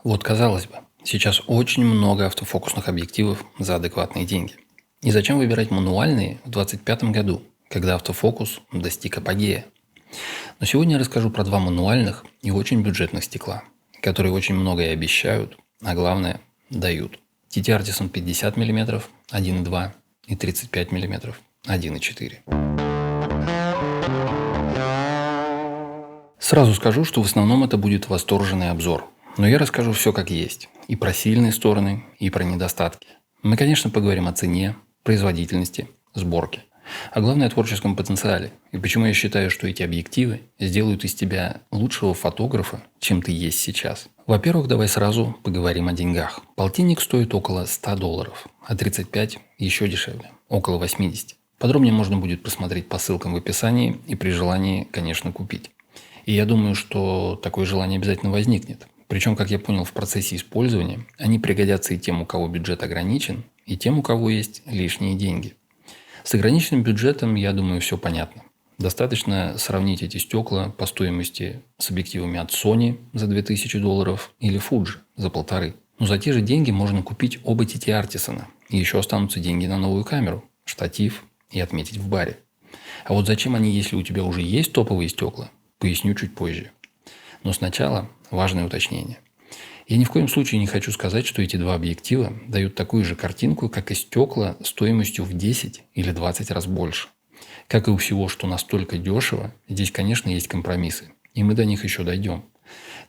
Вот, казалось бы, сейчас очень много автофокусных объективов за адекватные деньги. И зачем выбирать мануальные в 2025 году, когда автофокус достиг апогея? Но сегодня я расскажу про два мануальных и очень бюджетных стекла, которые очень многое обещают, а главное – дают. TT Artisan 50 мм 1.2 и 35 мм 1.4. Сразу скажу, что в основном это будет восторженный обзор. Но я расскажу все как есть. И про сильные стороны, и про недостатки. Мы, конечно, поговорим о цене, производительности, сборке. А главное о творческом потенциале. И почему я считаю, что эти объективы сделают из тебя лучшего фотографа, чем ты есть сейчас. Во-первых, давай сразу поговорим о деньгах. Полтинник стоит около $100, а 35 еще дешевле, около 80. Подробнее можно будет посмотреть по ссылкам в описании и при желании, конечно, купить. И я думаю, что такое желание обязательно возникнет. Причем, как я понял, в процессе использования они пригодятся и тем, у кого бюджет ограничен, и тем, у кого есть лишние деньги. С ограниченным бюджетом, я думаю, все понятно. Достаточно сравнить эти стекла по стоимости с объективами от Sony за $2000 или Fuji за 1500. Но за те же деньги можно купить оба TT Artisan. И еще останутся деньги на новую камеру, штатив и отметить в баре. А вот зачем они, если у тебя уже есть топовые стекла, поясню чуть позже. Но сначала важное уточнение. Я ни в коем случае не хочу сказать, что эти два объектива дают такую же картинку, как и стекла стоимостью в 10 или 20 раз больше. Как и у всего, что настолько дешево, здесь, конечно, есть компромиссы. И мы до них еще дойдем.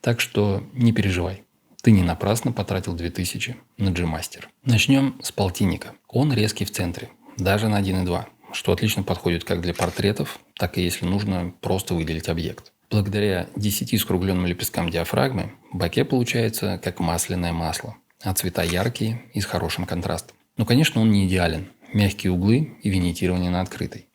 Так что не переживай. Ты не напрасно потратил 2000 на G-Master. Начнем с полтинника. Он резкий в центре, даже на 1.2, что отлично подходит как для портретов, так и если нужно просто выделить объект. Благодаря 10 скругленным лепесткам диафрагмы боке получается как масляное масло, а цвета яркие и с хорошим контрастом. Но, конечно, он не идеален. Мягкие углы и винитирование на открытой.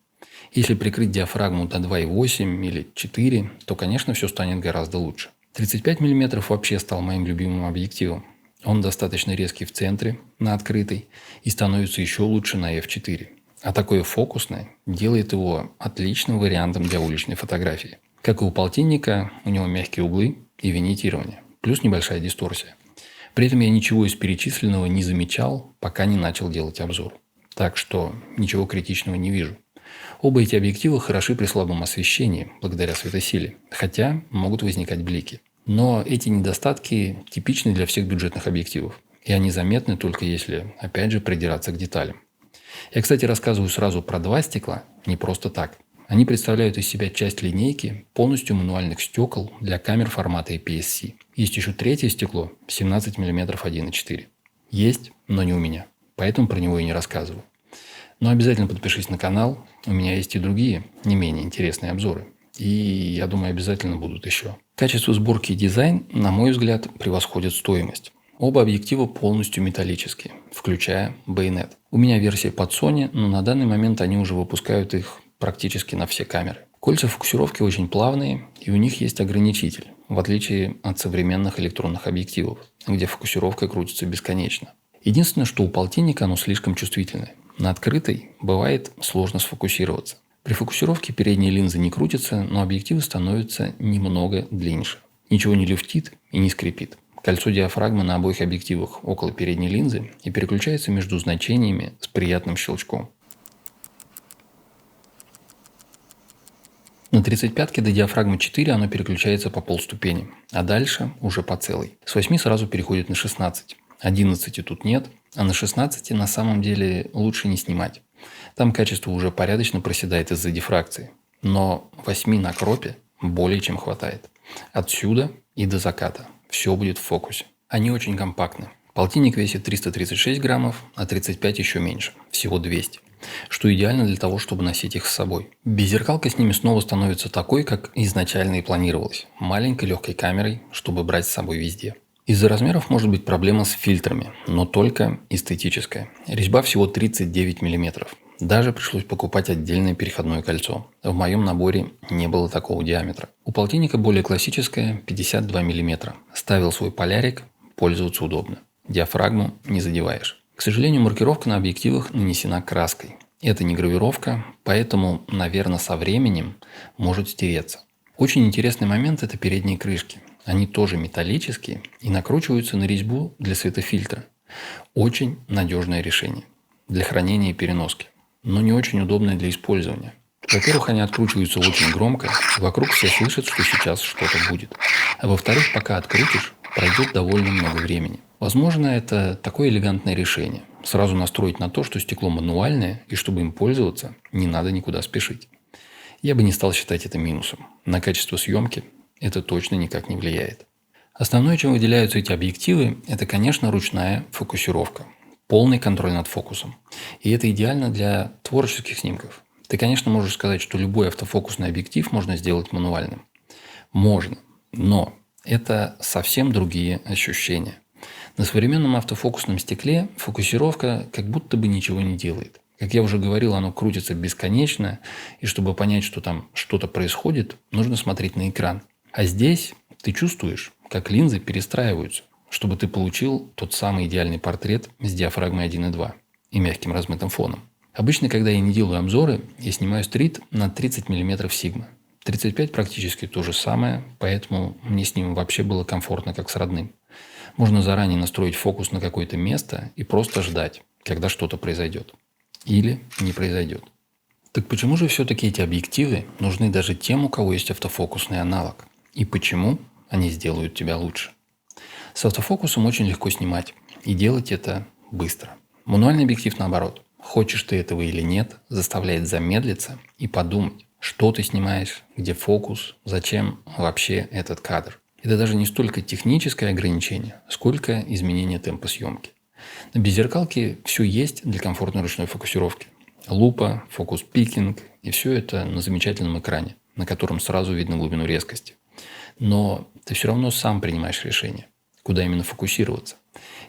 Если прикрыть диафрагму до 2.8 или 4, то, конечно, все станет гораздо лучше. 35 мм вообще стал моим любимым объективом. Он достаточно резкий в центре, на открытой, и становится еще лучше на f4. А такое фокусное делает его отличным вариантом для уличной фотографии. Как и у полтинника, у него мягкие углы и винитирование, плюс небольшая дисторсия. При этом я ничего из перечисленного не замечал, пока не начал делать обзор. Так что ничего критичного не вижу. Оба эти объектива хороши при слабом освещении, благодаря светосиле, хотя могут возникать блики. Но эти недостатки типичны для всех бюджетных объективов, и они заметны только если, опять же, придираться к деталям. Я, кстати, рассказываю сразу про два стекла, не просто так. Они представляют из себя часть линейки полностью мануальных стекол для камер формата APS-C. Есть еще третье стекло 17 мм 1.4. Есть, но не у меня, поэтому про него и не рассказываю. Но обязательно подпишись на канал, у меня есть и другие, не менее интересные обзоры. И я думаю, обязательно будут еще. Качество сборки и дизайн, на мой взгляд, превосходят стоимость. Оба объектива полностью металлические, включая байонет. У меня версия под Sony, но на данный момент они уже выпускают их практически на все камеры. Кольца фокусировки очень плавные, и у них есть ограничитель, в отличие от современных электронных объективов, где фокусировка крутится бесконечно. Единственное, что у полтинника оно слишком чувствительное. На открытой бывает сложно сфокусироваться. При фокусировке передние линзы не крутятся, но объективы становятся немного длиннее. Ничего не люфтит и не скрипит. Кольцо диафрагмы на обоих объективах около передней линзы и переключается между значениями с приятным щелчком. На 35-ке до диафрагмы 4 оно переключается по полступени, а дальше уже по целой. С 8 сразу переходит на 16. 11 тут нет, а на 16 на самом деле лучше не снимать. Там качество уже порядочно проседает из-за дифракции. Но 8 на кропе более чем хватает. Отсюда и до заката. Все будет в фокусе. Они очень компактны. Полтинник весит 336 граммов, а 35 еще меньше. Всего 200. Что идеально для того, чтобы носить их с собой. Беззеркалка с ними снова становится такой, как изначально и планировалось. Маленькой легкой камерой, чтобы брать с собой везде. Из-за размеров может быть проблема с фильтрами, но только эстетическая. Резьба всего 39 мм. Даже пришлось покупать отдельное переходное кольцо. В моем наборе не было такого диаметра. У полтинника более классическое 52 мм. Ставил свой полярик, пользоваться удобно. Диафрагму не задеваешь. К сожалению, маркировка на объективах нанесена краской. Это не гравировка, поэтому, наверное, со временем может стереться. Очень интересный момент – это передние крышки. Они тоже металлические и накручиваются на резьбу для светофильтра. Очень надежное решение для хранения и переноски, но не очень удобное для использования. Во-первых, они откручиваются очень громко, вокруг все слышат, что сейчас что-то будет. А во-вторых, пока открутишь, пройдет довольно много времени. Возможно, это такое элегантное решение. Сразу настроить на то, что стекло мануальное, и чтобы им пользоваться, не надо никуда спешить. Я бы не стал считать это минусом. На качество съемки это точно никак не влияет. Основное, чем выделяются эти объективы, это, конечно, ручная фокусировка. Полный контроль над фокусом. И это идеально для творческих снимков. Ты, конечно, можешь сказать, что любой автофокусный объектив можно сделать мануальным. Можно. Но это совсем другие ощущения. На современном автофокусном стекле фокусировка как будто бы ничего не делает. Как я уже говорил, оно крутится бесконечно, и чтобы понять, что там что-то происходит, нужно смотреть на экран. А здесь ты чувствуешь, как линзы перестраиваются, чтобы ты получил тот самый идеальный портрет с диафрагмой 1.2 и мягким размытым фоном. Обычно, когда я не делаю обзоры, я снимаю стрит на 30 мм сигма. 35 практически то же самое, поэтому мне с ним вообще было комфортно, как с родным. Можно заранее настроить фокус на какое-то место и просто ждать, когда что-то произойдет. Или не произойдет. Так почему же все-таки эти объективы нужны даже тем, у кого есть автофокусный аналог? И почему они сделают тебя лучше? С автофокусом очень легко снимать. И делать это быстро. Мануальный объектив наоборот. Хочешь ты этого или нет, заставляет замедлиться и подумать, что ты снимаешь, где фокус, зачем вообще этот кадр. Это даже не столько техническое ограничение, сколько изменение темпа съемки. На беззеркалке все есть для комфортной ручной фокусировки. Лупа, фокус-пикинг и все это на замечательном экране, на котором сразу видно глубину резкости. Но ты все равно сам принимаешь решение, куда именно фокусироваться.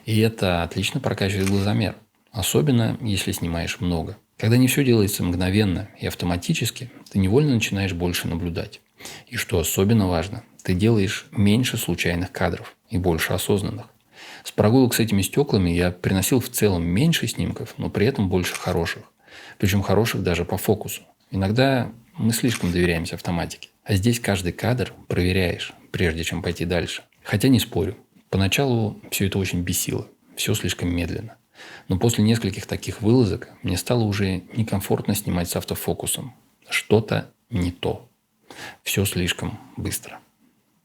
И это отлично прокачивает глазомер. Особенно, если снимаешь много. Когда не все делается мгновенно и автоматически, ты невольно начинаешь больше наблюдать. И что особенно важно, ты делаешь меньше случайных кадров и больше осознанных. С прогулок с этими стеклами я приносил в целом меньше снимков, но при этом больше хороших. Причем хороших даже по фокусу. Иногда мы слишком доверяемся автоматике. А здесь каждый кадр проверяешь, прежде чем пойти дальше. Хотя не спорю, поначалу все это очень бесило. Все слишком медленно. Но после нескольких таких вылазок мне стало уже некомфортно снимать с автофокусом. Что-то не то. Все слишком быстро.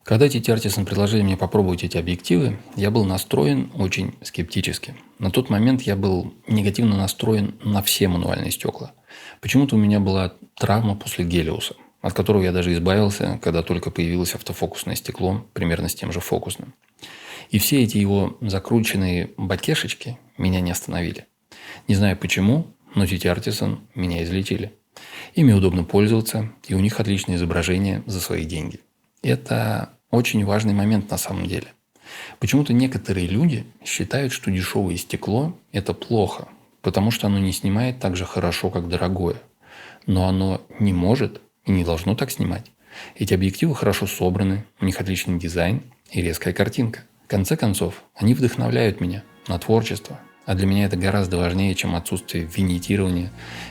Когда Тити Артисон предложили мне попробовать эти объективы, я был настроен очень скептически. На тот момент я был негативно настроен на все мануальные стекла. Почему-то у меня была травма после Гелиоса, от которого я даже избавился, когда только появилось автофокусное стекло, примерно с тем же фокусным. И все эти его закрученные бакешечки меня не остановили. Не знаю почему, но Тити Артисон меня излечили. Ими удобно пользоваться, и у них отличное изображение за свои деньги. Это очень важный момент на самом деле. Почему-то некоторые люди считают, что дешевое стекло – это плохо, потому что оно не снимает так же хорошо, как дорогое. Но оно не может и не должно так снимать. Эти объективы хорошо собраны, у них отличный дизайн и резкая картинка. В конце концов, они вдохновляют меня на творчество. А для меня это гораздо важнее, чем отсутствие винитирования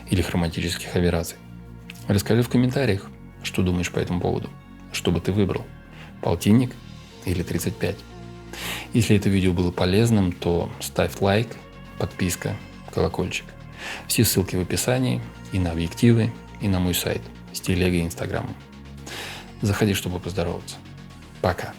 или хроматических аберраций. Расскажи в комментариях, что думаешь по этому поводу. Что бы ты выбрал? Полтинник или 35? Если это видео было полезным, то ставь лайк, подписка, колокольчик. Все ссылки в описании и на объективы, и на мой сайт с телегой и инстаграмом. Заходи, чтобы поздороваться. Пока.